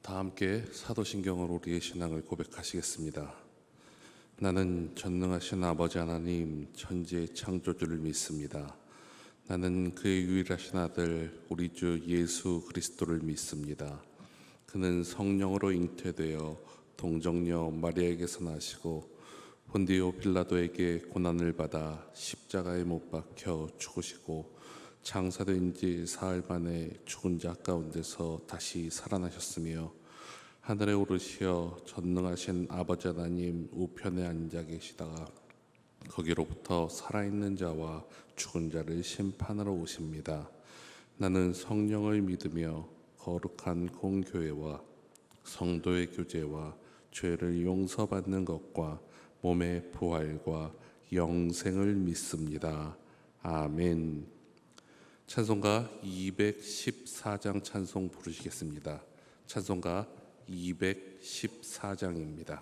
다 함께 사도신경으로 우리의 신앙을 고백하시겠습니다. 나는 전능하신 아버지 하나님 천지의 창조주를 믿습니다. 나는 그의 유일하신 아들 우리 주 예수 그리스도를 믿습니다. 그는 성령으로 잉태되어 동정녀 마리아에게서 나시고 본디오 빌라도에게 고난을 받아 십자가에 못 박혀 죽으시고 장사된 지 사흘 만에 죽은 자 가운데서 다시 살아나셨으며 하늘에 오르시어 전능하신 아버지 하나님 우편에 앉아 계시다가 거기로부터 살아있는 자와 죽은 자를 심판하러 오십니다. 나는 성령을 믿으며 거룩한 공교회와 성도의 교제와 죄를 용서받는 것과 몸의 부활과 영생을 믿습니다. 아멘. 찬송가 214장 찬송 부르시겠습니다. 찬송가 214장입니다.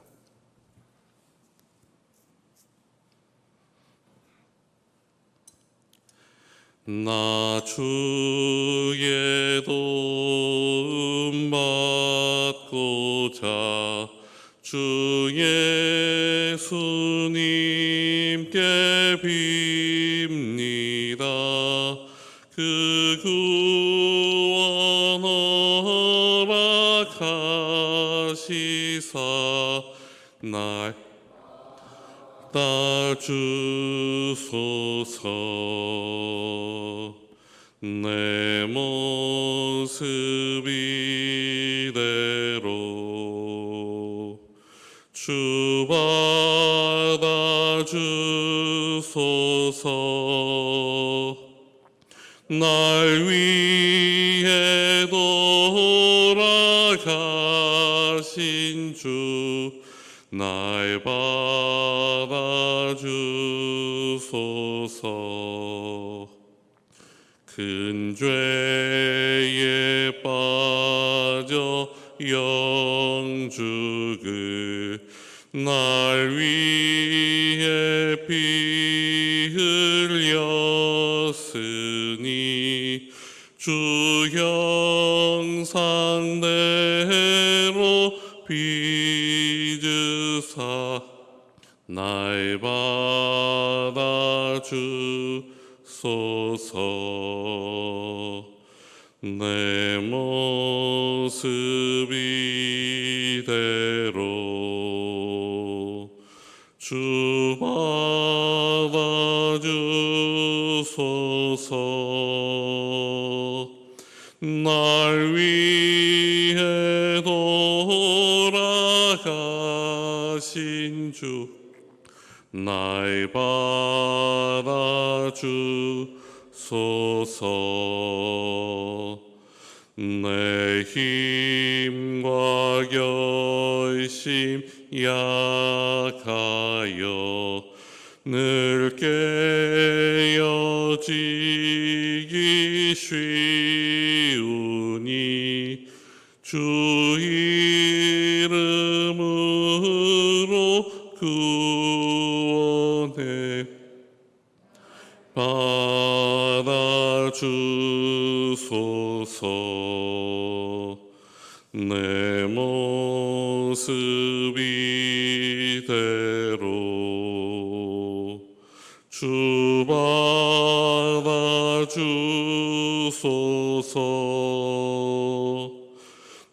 나 주의 도움 받고자 주 예수님께 빕니다. 그 구원 허락하시사 날 따주소서. 내 모습 이대로 주 받아주소서. 날 위해 돌아가신 주 날 받아주소서. 큰 죄에 빠져 영죽을 날 위해 피 흘렸으니 주 형상대로 빚으사 날 받아주소서. 내 모습 이대로 주 받아주소서. 날 위해 돌아가신 주 날 받아주소서. 내 힘과 결심 약하여 늘 깨어지기 쉬우니 주 이름으로 구원해 받아주소서. 내 모습 이대로 주 받아주소서.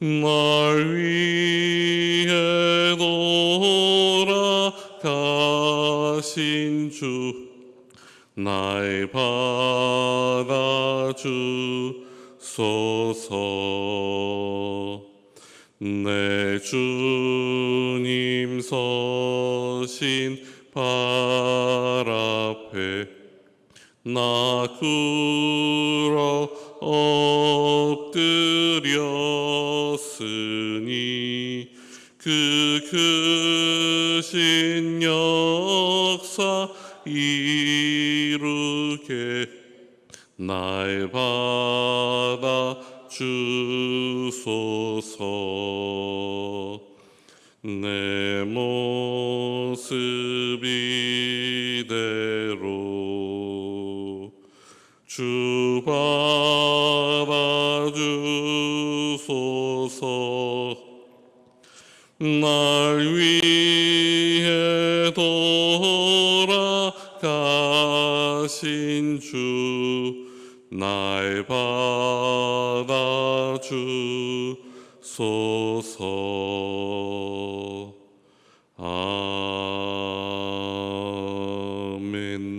날 위해 돌아가신 주 날 받아주소서. 내 주님 서신 발 앞에 나 굴어 엎드렸으니 그 크신 역사 이루게 날 받아주소서. 내 모습 이대로 주 받아주소서. 날 위해 돌아가신 주 날 받아주소서.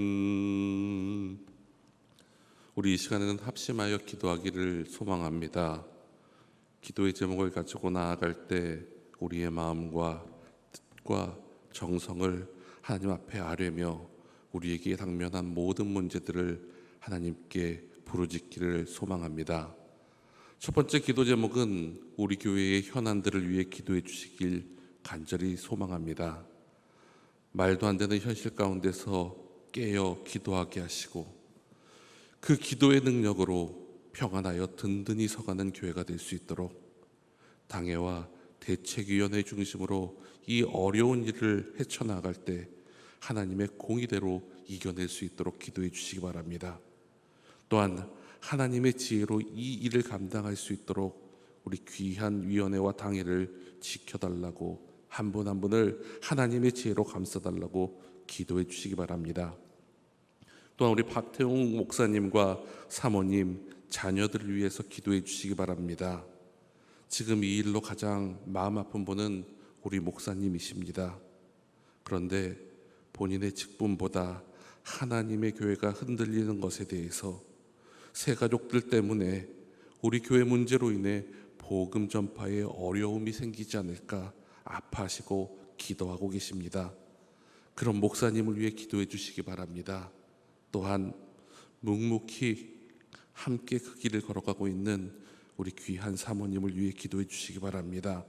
아멘. 우리 이 시간에는 합심하여 기도하기를 소망합니다. 기도의 제목을 가지고 나아갈 때 우리의 마음과 뜻과 정성을 하나님 앞에 아뢰며 우리에게 당면한 모든 문제들을 하나님께 부르짖기를 소망합니다. 첫 번째 기도 제목은 우리 교회의 현안들을 위해 기도해 주시길 간절히 소망합니다. 말도 안 되는 현실 가운데서 깨어 기도하게 하시고 그 기도의 능력으로 평안하여 든든히 서가는 교회가 될 수 있도록 당회와 대책위원회 중심으로 이 어려운 일을 헤쳐나갈 때 하나님의 공의대로 이겨낼 수 있도록 기도해 주시기 바랍니다. 또한 하나님의 지혜로 이 일을 감당할 수 있도록 우리 귀한 위원회와 당회를 지켜달라고 한 분 한 분을 하나님의 지혜로 감싸달라고 기도해 주시기 바랍니다. 또한 우리 박태웅 목사님과 사모님, 자녀들을 위해서 기도해 주시기 바랍니다. 지금 이 일로 가장 마음 아픈 분은 우리 목사님이십니다. 그런데 본인의 직분보다 하나님의 교회가 흔들리는 것에 대해서 새 가족들 때문에 우리 교회 문제로 인해 복음 전파에 어려움이 생기지 않을까 아파하시고 기도하고 계십니다. 그런 목사님을 위해 기도해 주시기 바랍니다. 또한 묵묵히 함께 그 길을 걸어가고 있는 우리 귀한 사모님을 위해 기도해 주시기 바랍니다.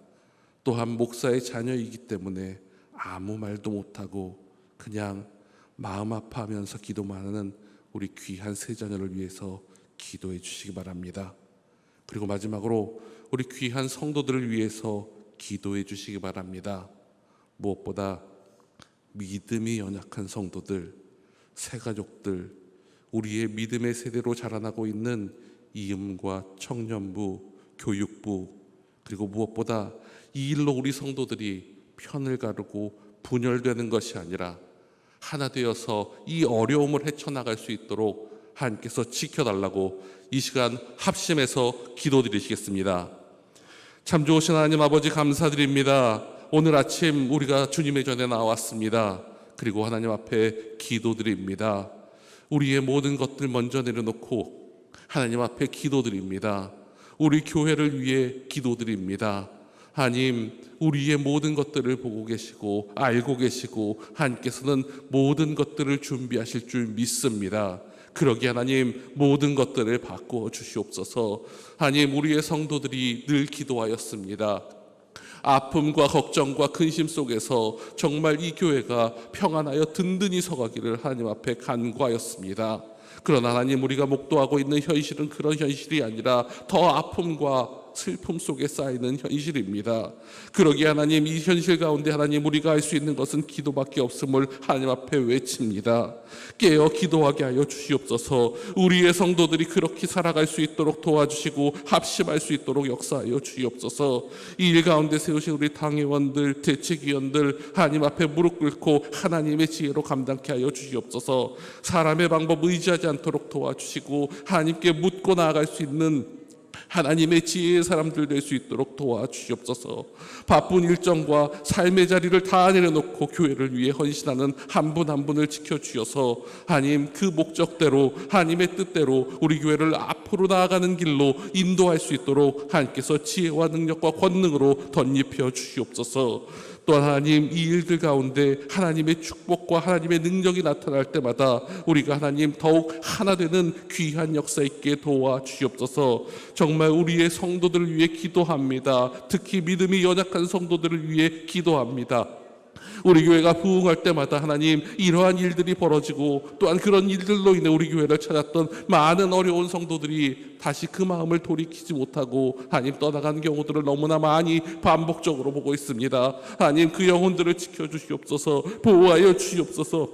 또한 목사의 자녀이기 때문에 아무 말도 못하고 그냥 마음 아파하면서 기도만 하는 우리 귀한 세 자녀를 위해서 기도해 주시기 바랍니다. 그리고 마지막으로 우리 귀한 성도들을 위해서 기도해 주시기 바랍니다. 무엇보다 믿음이 연약한 성도들, 새가족들, 우리의 믿음의 세대로 자라나고 있는 이음과 청년부, 교육부, 그리고 무엇보다 이 일로 우리 성도들이 편을 가르고 분열되는 것이 아니라 하나 되어서 이 어려움을 헤쳐나갈 수 있도록 하나님께서 지켜달라고 이 시간 합심해서 기도드리시겠습니다. 참 좋으신 하나님 아버지 감사드립니다. 오늘 아침 우리가 주님의 전에 나왔습니다. 그리고 하나님 앞에 기도드립니다. 우리의 모든 것들 먼저 내려놓고 하나님 앞에 기도드립니다. 우리 교회를 위해 기도드립니다. 하나님, 우리의 모든 것들을 보고 계시고 알고 계시고 하나님께서는 모든 것들을 준비하실 줄 믿습니다. 그러기에 하나님 모든 것들을 바꾸어 주시옵소서. 하나님, 우리의 성도들이 늘 기도하였습니다. 아픔과 걱정과 근심 속에서 정말 이 교회가 평안하여 든든히 서가기를 하나님 앞에 간구하였습니다. 그러나 하나님, 우리가 목도하고 있는 현실은 그런 현실이 아니라 더 아픔과 슬픔 속에 쌓이는 현실입니다. 그러기에 하나님, 이 현실 가운데 하나님 우리가 할 수 있는 것은 기도밖에 없음을 하나님 앞에 외칩니다. 깨어 기도하게 하여 주시옵소서. 우리의 성도들이 그렇게 살아갈 수 있도록 도와주시고 합심할 수 있도록 역사하여 주시옵소서. 이 일 가운데 세우신 우리 당회원들, 대책위원들 하나님 앞에 무릎 꿇고 하나님의 지혜로 감당케 하여 주시옵소서. 사람의 방법 의지하지 않도록 도와주시고 하나님께 묻고 나아갈 수 있는 하나님의 지혜의 사람들 될 수 있도록 도와주시옵소서. 바쁜 일정과 삶의 자리를 다 내려놓고 교회를 위해 헌신하는 한 분 한 분을 지켜주셔서 하나님 그 목적대로 하나님의 뜻대로 우리 교회를 앞으로 나아가는 길로 인도할 수 있도록 하나님께서 지혜와 능력과 권능으로 덧입혀 주시옵소서. 또한 하나님, 이 일들 가운데 하나님의 축복과 하나님의 능력이 나타날 때마다 우리가 하나님 더욱 하나 되는 귀한 역사 있게 도와주시옵소서. 정말 우리의 성도들을 위해 기도합니다. 특히 믿음이 연약한 성도들을 위해 기도합니다. 우리 교회가 부흥할 때마다 하나님 이러한 일들이 벌어지고 또한 그런 일들로 인해 우리 교회를 찾았던 많은 어려운 성도들이 다시 그 마음을 돌이키지 못하고 하나님 떠나간 경우들을 너무나 많이 반복적으로 보고 있습니다. 하나님, 그 영혼들을 지켜주시옵소서. 보호하여 주시옵소서.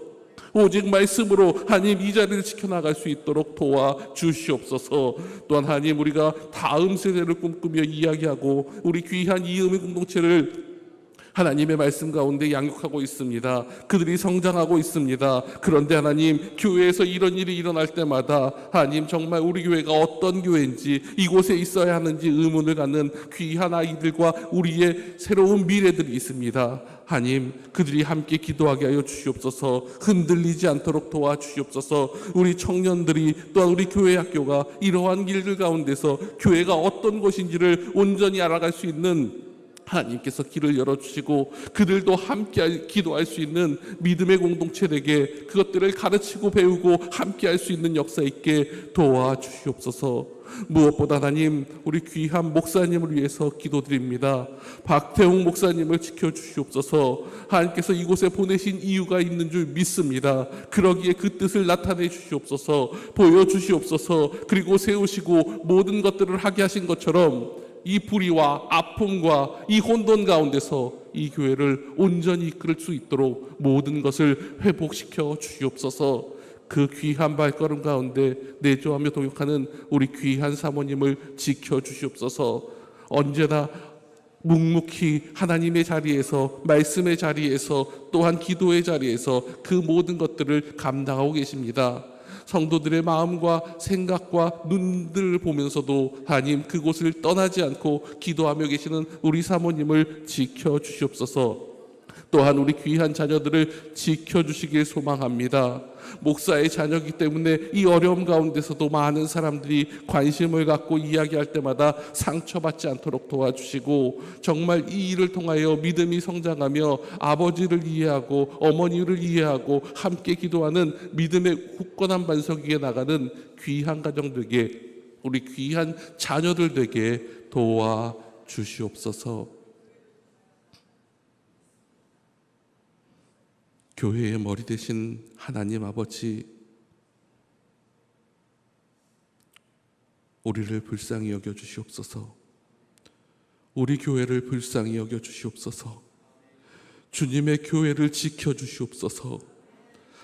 오직 말씀으로 하나님 이 자리를 지켜나갈 수 있도록 도와주시옵소서. 또한 하나님, 우리가 다음 세대를 꿈꾸며 이야기하고 우리 귀한 이음의 공동체를 하나님의 말씀 가운데 양육하고 있습니다. 그들이 성장하고 있습니다. 그런데 하나님, 교회에서 이런 일이 일어날 때마다 하나님, 정말 우리 교회가 어떤 교회인지, 이곳에 있어야 하는지 의문을 갖는 귀한 아이들과 우리의 새로운 미래들이 있습니다. 하나님, 그들이 함께 기도하게 하여 주시옵소서. 흔들리지 않도록 도와주시옵소서. 우리 청년들이, 또한 우리 교회 학교가 이러한 길들 가운데서 교회가 어떤 것인지를 온전히 알아갈 수 있는 하나님께서 길을 열어주시고, 그들도 함께 기도할 수 있는 믿음의 공동체 되게 그것들을 가르치고 배우고 함께 할 수 있는 역사 있게 도와주시옵소서. 무엇보다 하나님, 우리 귀한 목사님을 위해서 기도드립니다. 박태웅 목사님을 지켜주시옵소서. 하나님께서 이곳에 보내신 이유가 있는 줄 믿습니다. 그러기에 그 뜻을 나타내 주시옵소서. 보여주시옵소서. 그리고 세우시고 모든 것들을 하게 하신 것처럼 이 불의와 아픔과 이 혼돈 가운데서 이 교회를 온전히 이끌 수 있도록 모든 것을 회복시켜 주시옵소서. 그 귀한 발걸음 가운데 내조하며 동역하는 우리 귀한 사모님을 지켜 주시옵소서. 언제나 묵묵히 하나님의 자리에서, 말씀의 자리에서, 또한 기도의 자리에서 그 모든 것들을 감당하고 계십니다. 성도들의 마음과 생각과 눈들을 보면서도 하나님, 그곳을 떠나지 않고 기도하며 계시는 우리 사모님을 지켜주시옵소서. 또한 우리 귀한 자녀들을 지켜주시길 소망합니다. 목사의 자녀이기 때문에 이 어려움 가운데서도 많은 사람들이 관심을 갖고 이야기할 때마다 상처받지 않도록 도와주시고, 정말 이 일을 통하여 믿음이 성장하며 아버지를 이해하고 어머니를 이해하고 함께 기도하는 믿음의 굳건한 반석 위에 나가는 귀한 가정 되게, 우리 귀한 자녀들 되게 도와주시옵소서. 교회의 머리 되신 하나님 아버지, 우리를 불쌍히 여겨 주시옵소서. 우리 교회를 불쌍히 여겨 주시옵소서. 주님의 교회를 지켜 주시옵소서.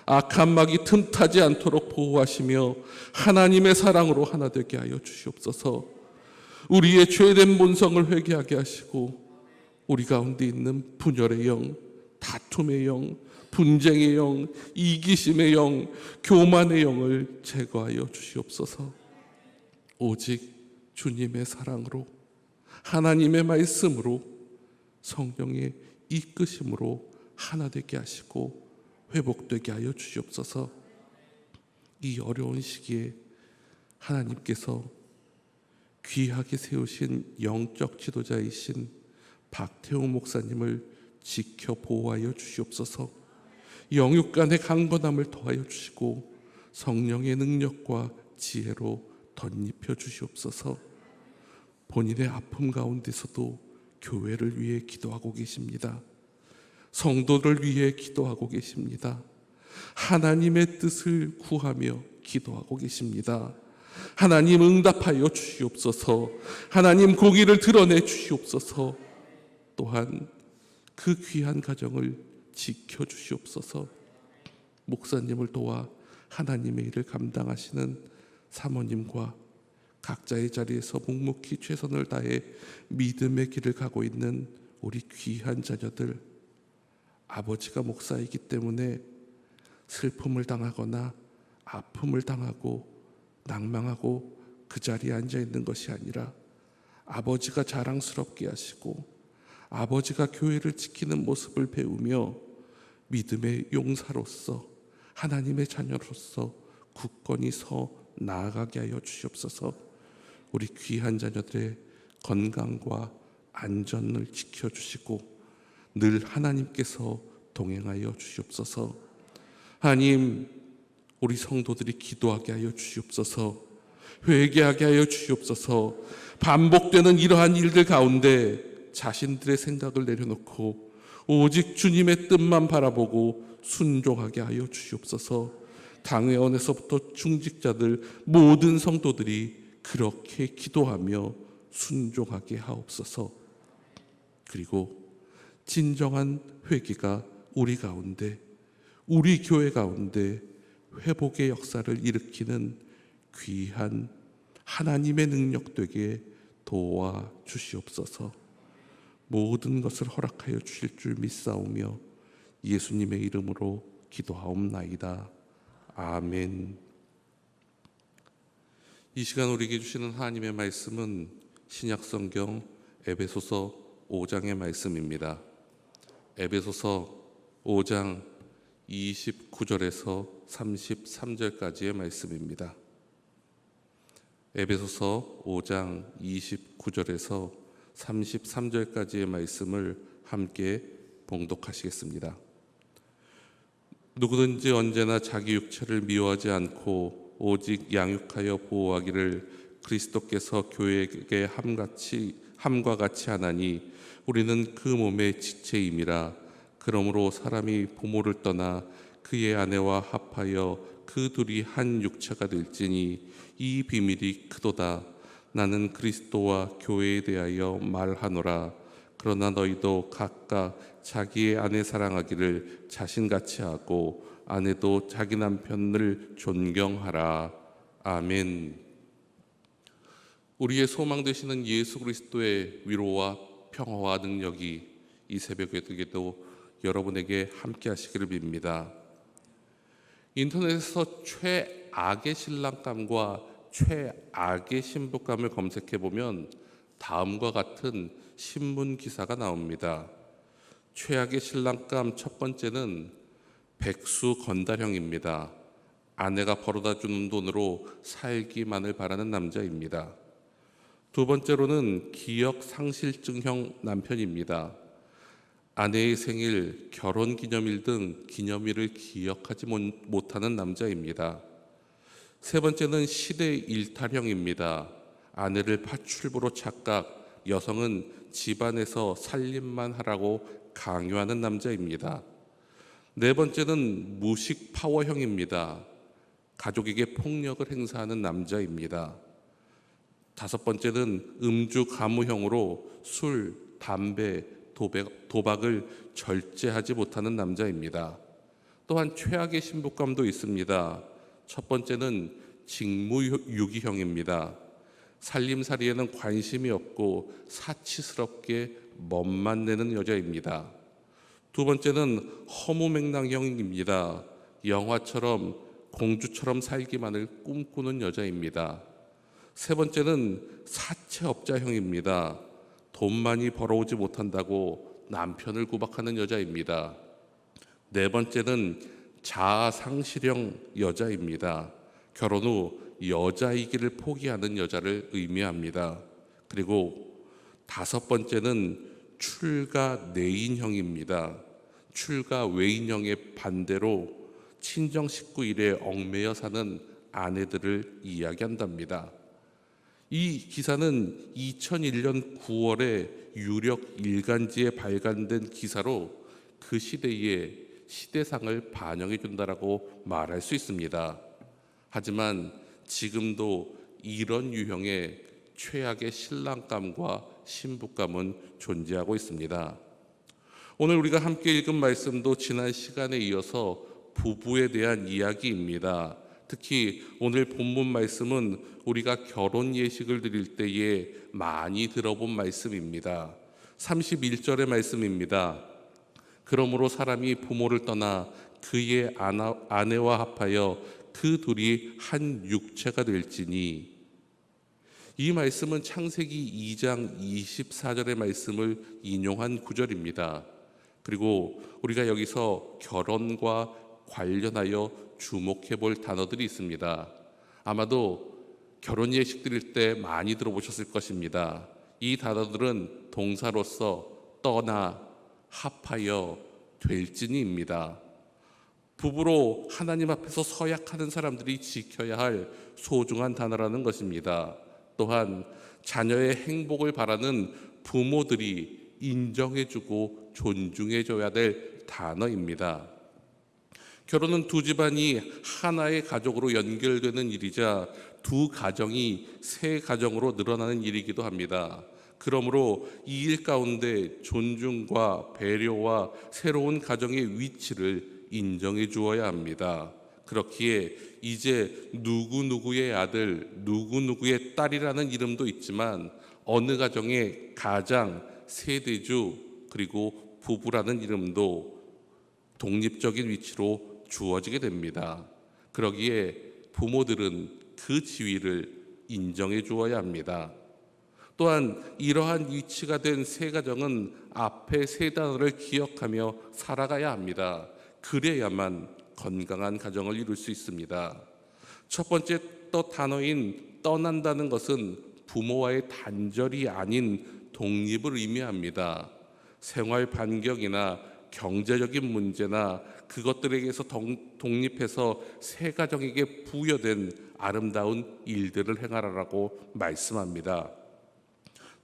악한 막이 틈타지 않도록 보호하시며 하나님의 사랑으로 하나 되게 하여 주시옵소서. 우리의 죄된 본성을 회개하게 하시고, 우리 가운데 있는 분열의 영, 다툼의 영, 분쟁의 영, 이기심의 영, 교만의 영을 제거하여 주시옵소서. 오직 주님의 사랑으로, 하나님의 말씀으로, 성령의 이끄심으로 하나 되게 하시고 회복되게 하여 주시옵소서. 이 어려운 시기에 하나님께서 귀하게 세우신 영적 지도자이신 박태웅 목사님을 지켜 보호하여 주시옵소서. 영육간의 강건함을 더하여 주시고 성령의 능력과 지혜로 덧입혀 주시옵소서. 본인의 아픔 가운데서도 교회를 위해 기도하고 계십니다. 성도를 위해 기도하고 계십니다. 하나님의 뜻을 구하며 기도하고 계십니다. 하나님, 응답하여 주시옵소서. 하나님, 공의를 드러내 주시옵소서. 또한 그 귀한 가정을 지켜 주시옵소서. 목사님을 도와 하나님의 일을 감당하시는 사모님과 각자의 자리에서 묵묵히 최선을 다해 믿음의 길을 가고 있는 우리 귀한 자녀들, 아버지가 목사이기 때문에 슬픔을 당하거나 아픔을 당하고 낭망하고 그 자리에 앉아 있는 것이 아니라, 아버지가 자랑스럽게 하시고 아버지가 교회를 지키는 모습을 배우며 믿음의 용사로서, 하나님의 자녀로서 굳건히 서 나아가게 하여 주시옵소서. 우리 귀한 자녀들의 건강과 안전을 지켜주시고 늘 하나님께서 동행하여 주시옵소서. 하나님, 우리 성도들이 기도하게 하여 주시옵소서. 회개하게 하여 주시옵소서. 반복되는 이러한 일들 가운데 자신들의 생각을 내려놓고 오직 주님의 뜻만 바라보고 순종하게 하여 주시옵소서. 당회원에서부터 중직자들 모든 성도들이 그렇게 기도하며 순종하게 하옵소서. 그리고 진정한 회개가 우리 가운데, 우리 교회 가운데 회복의 역사를 일으키는 귀한 하나님의 능력 되게 도와 주시옵소서. 모든 것을 허락하여 주실 줄 믿사오며 예수님의 이름으로 기도하옵나이다. 아멘. 이 시간 우리에게 주시는 하나님의 말씀은 신약성경 에베소서 5장의 말씀입니다. 에베소서 5장 29절에서 33절까지의 말씀입니다. 에베소서 5장 29절에서 33절까지의 말씀을 함께 봉독하시겠습니다. 누구든지 언제나 자기 육체를 미워하지 않고 오직 양육하여 보호하기를 그리스도께서 교회에게 함과 같이 하나니 우리는 그 몸의 지체임이라. 그러므로 사람이 부모를 떠나 그의 아내와 합하여 그 둘이 한 육체가 될지니 이 비밀이 크도다. 나는 그리스도와 교회에 대하여 말하노라. 그러나 너희도 각각 자기의 아내 사랑하기를 자신같이 하고 아내도 자기 남편을 존경하라. 아멘. 우리의 소망 되시는 예수 그리스도의 위로와 평화와 능력이 이 새벽에도 여러분에게 함께 하시기를 빕니다. 인터넷에서 최악의 신랑감과 최악의 신부감을 검색해 보면 다음과 같은 신문 기사가 나옵니다. 최악의 신랑감 첫 번째는 백수 건달형입니다. 아내가 벌어다 주는 돈으로 살기만을 바라는 남자입니다. 두 번째로는 기억 상실증형 남편입니다. 아내의 생일, 결혼기념일 등 기념일을 기억하지 못하는 남자입니다. 세 번째는 시대 일탈형입니다. 아내를 파출부로 착각, 여성은 집안에서 살림만 하라고 강요하는 남자입니다. 네 번째는 무식 파워형입니다. 가족에게 폭력을 행사하는 남자입니다. 다섯 번째는 음주 가무형으로 술, 담배, 도박을 절제하지 못하는 남자입니다. 또한 최악의 신부감도 있습니다. 첫 번째는 직무유기형입니다. 살림살이에는 관심이 없고 사치스럽게 멋만 내는 여자입니다. 두 번째는 허무맹랑형입니다. 영화처럼 공주처럼 살기만을 꿈꾸는 여자입니다. 세 번째는 사채업자형입니다. 돈 많이 벌어오지 못한다고 남편을 구박하는 여자입니다. 네 번째는 자아상실형 여자입니다. 결혼 후 여자이기를 포기하는 여자를 의미합니다. 그리고 다섯 번째는 출가 내인형입니다. 출가 외인형의 반대로 친정 식구 일에 얽매여 사는 아내들을 이야기한답니다. 이 기사는 2001년 9월에 유력 일간지에 발간된 기사로 그 시대의 시대상을 반영해 준다라고 말할 수 있습니다. 하지만 지금도 이런 유형의 최악의 신랑감과 신부감은 존재하고 있습니다. 오늘 우리가 함께 읽은 말씀도 지난 시간에 이어서 부부에 대한 이야기입니다. 특히 오늘 본문 말씀은 우리가 결혼 예식을 드릴 때에 많이 들어본 말씀입니다. 31절의 말씀입니다. 그러므로 사람이 부모를 떠나 그의 아내와 합하여 그 둘이 한 육체가 될지니. 이 말씀은 창세기 2장 24절의 말씀을 인용한 구절입니다. 그리고 우리가 여기서 결혼과 관련하여 주목해 볼 단어들이 있습니다. 아마도 결혼 예식 드릴 때 많이 들어보셨을 것입니다. 이 단어들은 동사로서 떠나, 합하여, 될지니입니다. 부부로 하나님 앞에서 서약하는 사람들이 지켜야 할 소중한 단어라는 것입니다. 또한 자녀의 행복을 바라는 부모들이 인정해주고 존중해줘야 될 단어입니다. 결혼은 두 집안이 하나의 가족으로 연결되는 일이자 두 가정이 세 가정으로 늘어나는 일이기도 합니다. 그러므로 이 일 가운데 존중과 배려와 새로운 가정의 위치를 인정해 주어야 합니다. 그렇기에 이제 누구누구의 아들, 누구누구의 딸이라는 이름도 있지만 어느 가정의 가장 세대주 그리고 부부라는 이름도 독립적인 위치로 주어지게 됩니다. 그러기에 부모들은 그 지위를 인정해 주어야 합니다. 또한 이러한 위치가 된 새 가정은 앞에 세 단어를 기억하며 살아가야 합니다. 그래야만 건강한 가정을 이룰 수 있습니다. 첫 번째 단어인 떠난다는 것은 부모와의 단절이 아닌 독립을 의미합니다. 생활 반경이나 경제적인 문제나 그것들에게서 독립해서 새 가정에게 부여된 아름다운 일들을 행하라고 말씀합니다.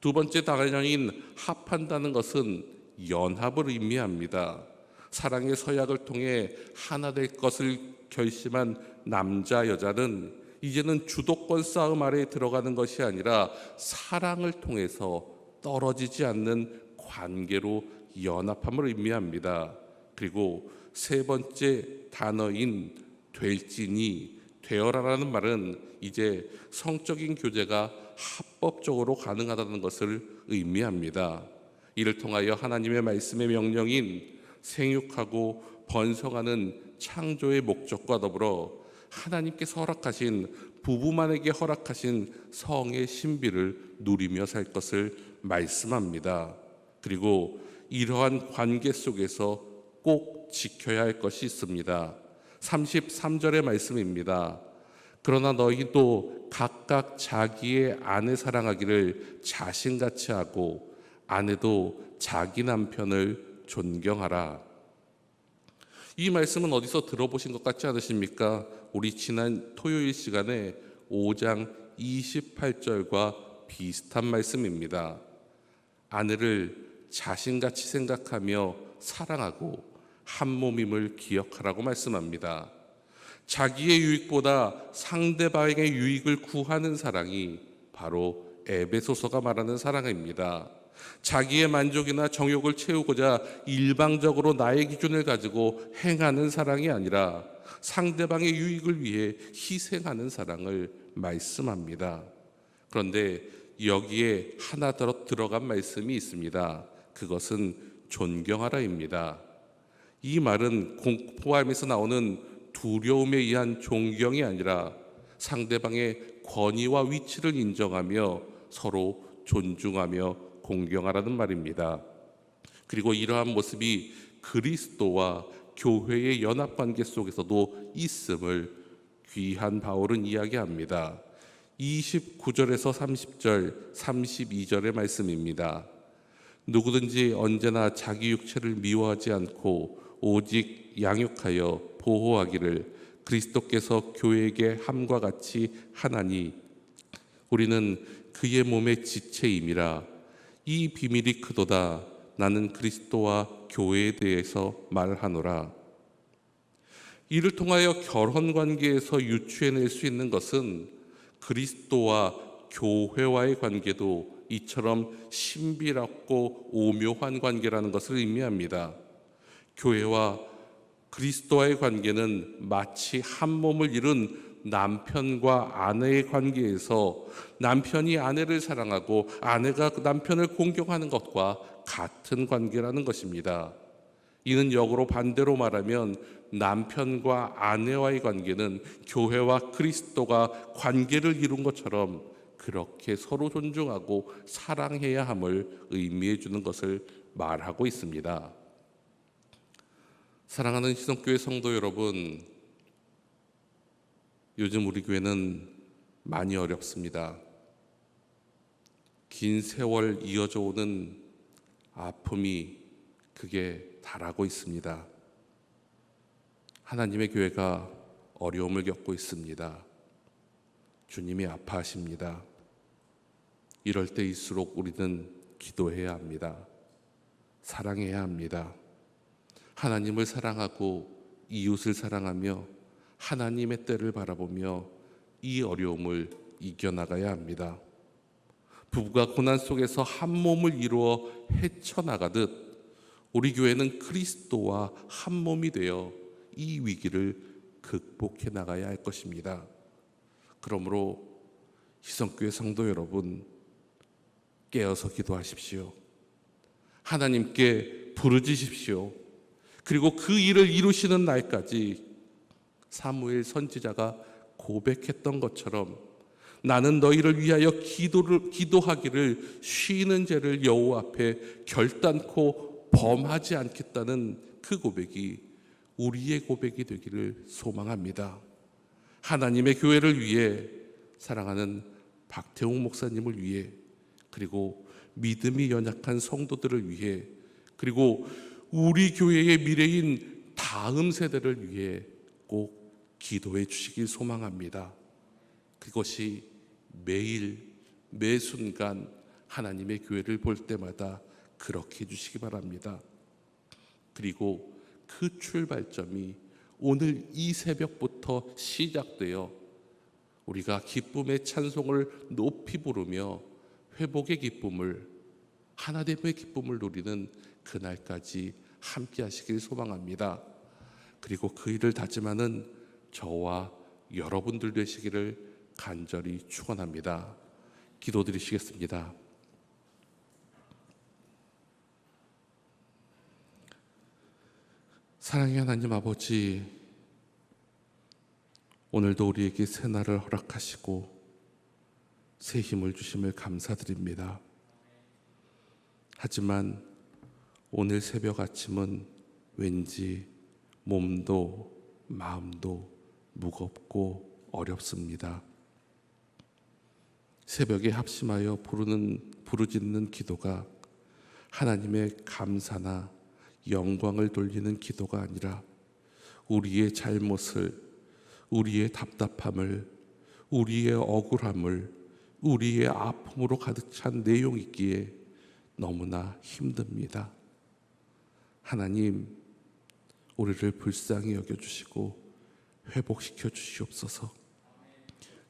두 번째 단어인 합한다는 것은 연합을 의미합니다. 사랑의 서약을 통해 하나 될 것을 결심한 남자 여자는 이제는 주도권 싸움 아래에 들어가는 것이 아니라 사랑을 통해서 떨어지지 않는 관계로 연합함을 의미합니다. 그리고 세 번째 단어인 될지니 되어라라는 말은 이제 성적인 교제가 합법적으로 가능하다는 것을 의미합니다. 이를 통하여 하나님의 말씀의 명령인 생육하고 번성하는 창조의 목적과 더불어 하나님께서 허락하신 부부만에게 허락하신 성의 신비를 누리며 살 것을 말씀합니다. 그리고 이러한 관계 속에서 꼭 지켜야 할 것이 있습니다. 33절의 말씀입니다. 그러나 너희도 각각 자기의 아내 사랑하기를 자신같이 하고 아내도 자기 남편을 존경하라. 이 말씀은 어디서 들어보신 것 같지 않으십니까? 우리 지난 토요일 시간에 5장 28절과 비슷한 말씀입니다. 아내를 자신같이 생각하며 사랑하고 한 몸임을 기억하라고 말씀합니다. 자기의 유익보다 상대방의 유익을 구하는 사랑이 바로 에베소서가 말하는 사랑입니다. 자기의 만족이나 정욕을 채우고자 일방적으로 나의 기준을 가지고 행하는 사랑이 아니라 상대방의 유익을 위해 희생하는 사랑을 말씀합니다. 그런데 여기에 하나 더 들어간 말씀이 있습니다. 그것은 존경하라입니다. 이 말은 공포함에서 나오는 두려움에 의한 존경이 아니라 상대방의 권위와 위치를 인정하며 서로 존중하며 공경하라는 말입니다. 그리고 이러한 모습이 그리스도와 교회의 연합관계 속에서도 있음을 귀한 바울은 이야기합니다. 29절에서 30절, 32절의 말씀입니다. 누구든지 언제나 자기 육체를 미워하지 않고 오직 양육하여 보호하기를 그리스도께서 교회에게 함과 같이 하나니 우리는 그의 몸의 지체임이라. 이 비밀이 크도다. 나는 그리스도와 교회에 대해서 말하노라. 이를 통하여 결혼 관계에서 유추해낼 수 있는 것은 그리스도와 교회와의 관계도 이처럼 신비롭고 오묘한 관계라는 것을 의미합니다. 교회와 그리스도와의 관계는 마치 한 몸을 이룬 남편과 아내의 관계에서 남편이 아내를 사랑하고 아내가 남편을 공경하는 것과 같은 관계라는 것입니다. 이는 역으로 반대로 말하면 남편과 아내와의 관계는 교회와 그리스도가 관계를 이룬 것처럼 그렇게 서로 존중하고 사랑해야 함을 의미해 주는 것을 말하고 있습니다. 사랑하는 희성교회 성도 여러분, 요즘 우리 교회는 많이 어렵습니다. 긴 세월 이어져 오는 아픔이 그게 달하고 있습니다. 하나님의 교회가 어려움을 겪고 있습니다. 주님이 아파하십니다. 이럴 때일수록 우리는 기도해야 합니다. 사랑해야 합니다. 하나님을 사랑하고 이웃을 사랑하며 하나님의 때를 바라보며 이 어려움을 이겨나가야 합니다. 부부가 고난 속에서 한 몸을 이루어 헤쳐나가듯 우리 교회는 그리스도와 한 몸이 되어 이 위기를 극복해 나가야 할 것입니다. 그러므로 희성교회 성도 여러분, 깨어서 기도하십시오. 하나님께 부르짖으십시오. 그리고 그 일을 이루시는 날까지 사무엘 선지자가 고백했던 것처럼 나는 너희를 위하여 기도하기를 쉬는 죄를 여호와 앞에 결단코 범하지 않겠다는 그 고백이 우리의 고백이 되기를 소망합니다. 하나님의 교회를 위해, 사랑하는 박태웅 목사님을 위해, 그리고 믿음이 연약한 성도들을 위해, 그리고 우리 교회의 미래인 다음 세대를 위해 꼭 기도해 주시길 소망합니다. 그것이 매일 매 순간 하나님의 교회를 볼 때마다 그렇게 해주시기 바랍니다. 그리고 그 출발점이 오늘 이 새벽부터 시작되어 우리가 기쁨의 찬송을 높이 부르며 회복의 기쁨을, 하나됨의 기쁨을 누리는 그날까지 함께 하시길 소망합니다. 그리고 그 일을 다짐하는 저와 여러분들 되시기를 간절히 축원합니다. 기도드리시겠습니다. 사랑의 하나님 아버지, 오늘도 우리에게 새 날을 허락하시고 새 힘을 주심을 감사드립니다. 하지만 오늘 새벽 아침은 왠지 몸도 마음도 무겁고 어렵습니다. 새벽에 합심하여 부르짖는 기도가 하나님의 감사나 영광을 돌리는 기도가 아니라 우리의 잘못을, 우리의 답답함을, 우리의 억울함을, 우리의 아픔으로 가득 찬 내용이기에 너무나 힘듭니다. 하나님, 우리를 불쌍히 여겨주시고 회복시켜 주시옵소서.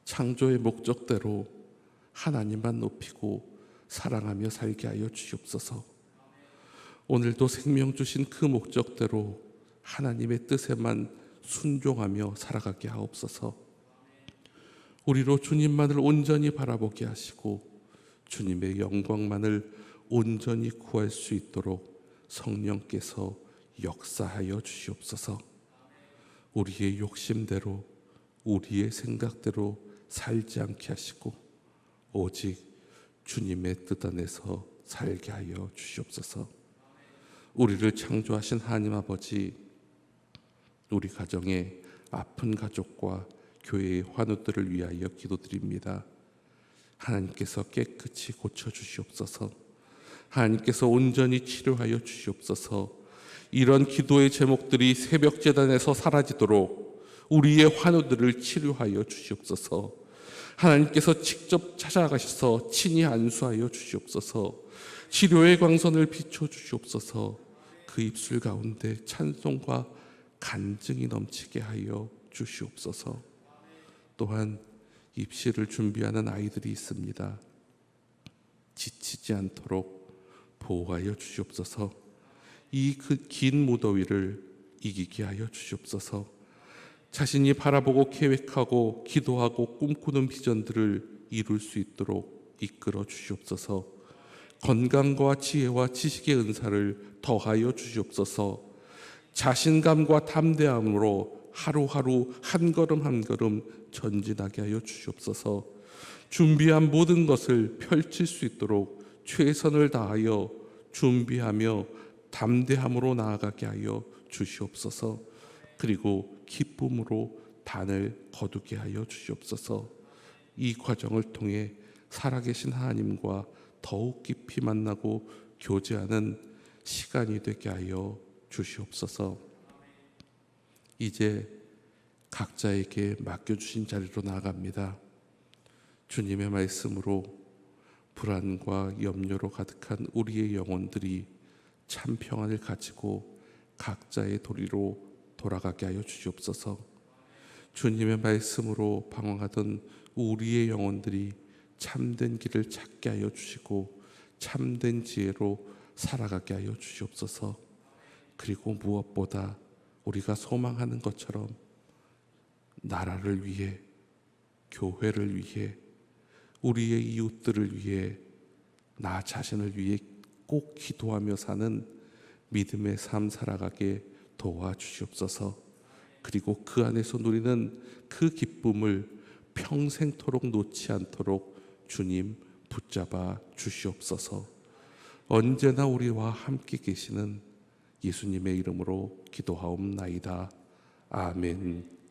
창조의 목적대로 하나님만 높이고 사랑하며 살게 하여 주시옵소서. 오늘도 생명 주신 그 목적대로 하나님의 뜻에만 순종하며 살아가게 하옵소서. 우리로 주님만을 온전히 바라보게 하시고 주님의 영광만을 온전히 구할 수 있도록 성령께서 역사하여 주시옵소서. 우리의 욕심대로, 우리의 생각대로 살지 않게 하시고 오직 주님의 뜻 안에서 살게 하여 주시옵소서. 우리를 창조하신 하나님 아버지, 우리 가정의 아픈 가족과 교회의 환우들을 위하여 기도드립니다. 하나님께서 깨끗이 고쳐주시옵소서. 하나님께서 온전히 치료하여 주시옵소서. 이런 기도의 제목들이 새벽 제단에서 사라지도록 우리의 환우들을 치료하여 주시옵소서. 하나님께서 직접 찾아가셔서 친히 안수하여 주시옵소서. 치료의 광선을 비춰 주시옵소서. 그 입술 가운데 찬송과 간증이 넘치게 하여 주시옵소서. 또한 입시를 준비하는 아이들이 있습니다. 지치지 않도록 보호하여 주시옵소서. 이 그 긴 무더위를 이기게 하여 주시옵소서. 자신이 바라보고 계획하고 기도하고 꿈꾸는 비전들을 이룰 수 있도록 이끌어 주시옵소서. 건강과 지혜와 지식의 은사를 더하여 주시옵소서. 자신감과 담대함으로 하루하루 한 걸음 한 걸음 전진하게 하여 주시옵소서. 준비한 모든 것을 펼칠 수 있도록 최선을 다하여 준비하며 담대함으로 나아가게 하여 주시옵소서. 그리고 기쁨으로 단을 거두게 하여 주시옵소서. 이 과정을 통해 살아계신 하나님과 더욱 깊이 만나고 교제하는 시간이 되게 하여 주시옵소서. 이제 각자에게 맡겨주신 자리로 나아갑니다. 주님의 말씀으로 불안과 염려로 가득한 우리의 영혼들이 참 평안을 가지고 각자의 도리로 돌아가게 하여 주시옵소서. 주님의 말씀으로 방황하던 우리의 영혼들이 참된 길을 찾게 하여 주시고 참된 지혜로 살아가게 하여 주시옵소서. 그리고 무엇보다 우리가 소망하는 것처럼 나라를 위해, 교회를 위해, 우리의 이웃들을 위해, 나 자신을 위해 꼭 기도하며 사는 믿음의 삶 살아가게 도와주시옵소서. 그리고 그 안에서 누리는 그 기쁨을 평생토록 놓지 않도록 주님 붙잡아 주시옵소서. 언제나 우리와 함께 계시는 예수님의 이름으로 기도하옵나이다. 아멘.